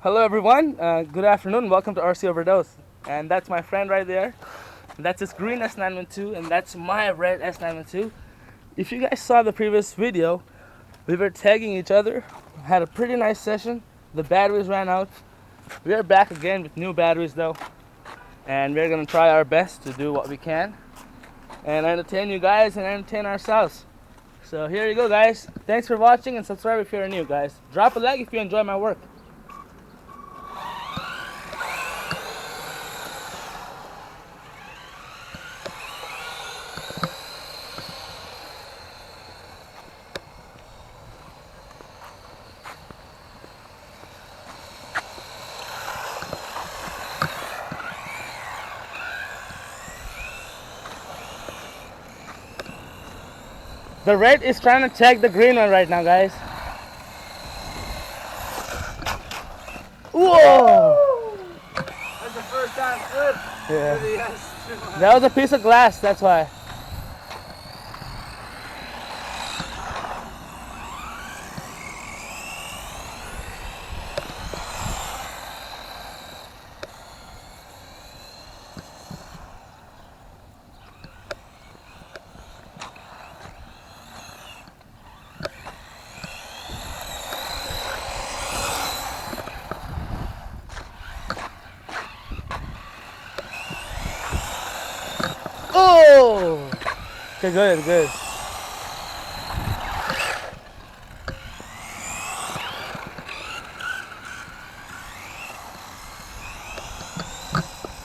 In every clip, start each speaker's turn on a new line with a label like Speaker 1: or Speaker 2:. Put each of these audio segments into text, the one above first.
Speaker 1: Hello everyone, good afternoon, welcome to RC Overdose. And that's my friend right there. That's his green S912 and that's my red S912. If you guys saw the previous video, we were tagging each other, had a pretty nice session. The batteries ran out. We are back again with new batteries though. And we're gonna try our best to do what we can and entertain you guys and entertain ourselves. So here you go guys. Thanks for watching and subscribe if you're new guys. Drop a like if you enjoy my work. The red is trying to check the green one right now, guys. Whoa!
Speaker 2: That's the first time flip.
Speaker 1: Yeah. That was a piece of glass, that's why. Oh! Okay, good, good.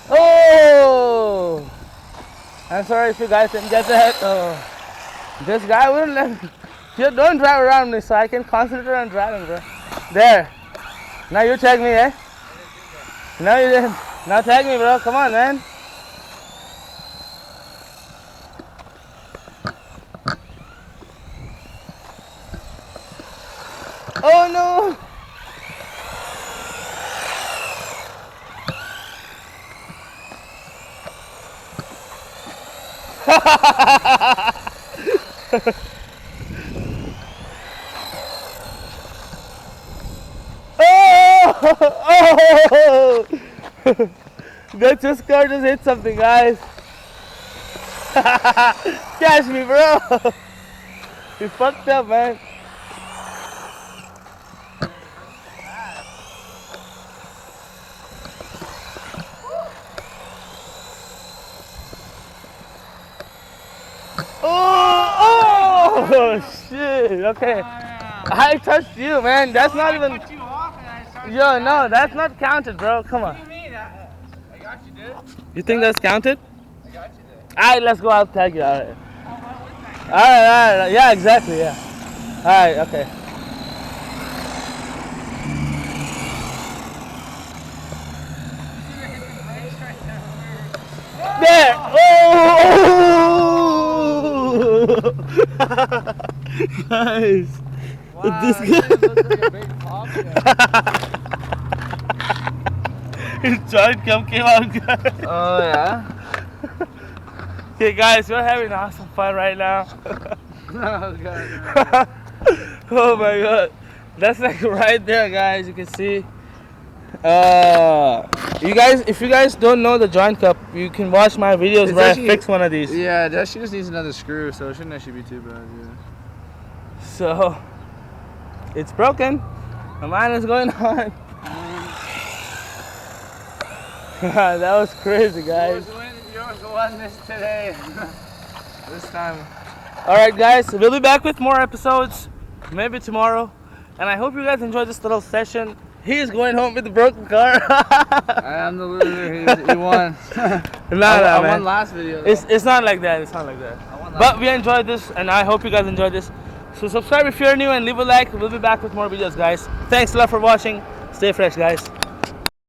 Speaker 1: Oh! I'm sorry if you guys didn't get that. Oh. This guy wouldn't let me. You don't drive around me so I can concentrate on driving, bro. There. Now you tag me, eh? No, you didn't. Now tag me, bro. Come on, man. Oh no! Oh! That just car just hit something, guys. Catch me, bro. You fucked up, man. Oh shit, okay. I touched you, man. That's not even.
Speaker 2: I cut you off and I started.
Speaker 1: Yo, no, that's not counted, bro. Come on.
Speaker 2: What do you mean? I got you, dude.
Speaker 1: You think that's counted?
Speaker 2: I got you, dude.
Speaker 1: Alright, let's go out tag you. Alright.
Speaker 2: Oh,
Speaker 1: Alright. Yeah, exactly, yeah. Alright, okay. There! Oh! Guys!
Speaker 2: wow,
Speaker 1: This guy.
Speaker 2: looks like a big pop.
Speaker 1: His joint came out, guys.
Speaker 2: Oh, yeah?
Speaker 1: Okay, guys, we're having awesome fun right now.
Speaker 2: Oh, God.
Speaker 1: Oh my god. That's like right there, guys. You can see. You guys, if you guys don't know the joint cup, you can watch my videos where I fix one of these.
Speaker 2: Yeah, that she just needs another screw, so it shouldn't actually be too bad, yeah.
Speaker 1: So, it's broken. My mind is going on. That was crazy, guys.
Speaker 2: Yours won this today. This time.
Speaker 1: Alright, guys, we'll be back with more episodes, maybe tomorrow. And I hope you guys enjoyed this little session. He's going home with the broken car.
Speaker 2: I am the loser. He won.
Speaker 1: I
Speaker 2: won last video.
Speaker 1: It's not like that. It's not like that. But we enjoyed this, and I hope you guys enjoyed this. So subscribe if you're new and leave a like. We'll be back with more videos, guys. Thanks a lot for watching. Stay fresh, guys.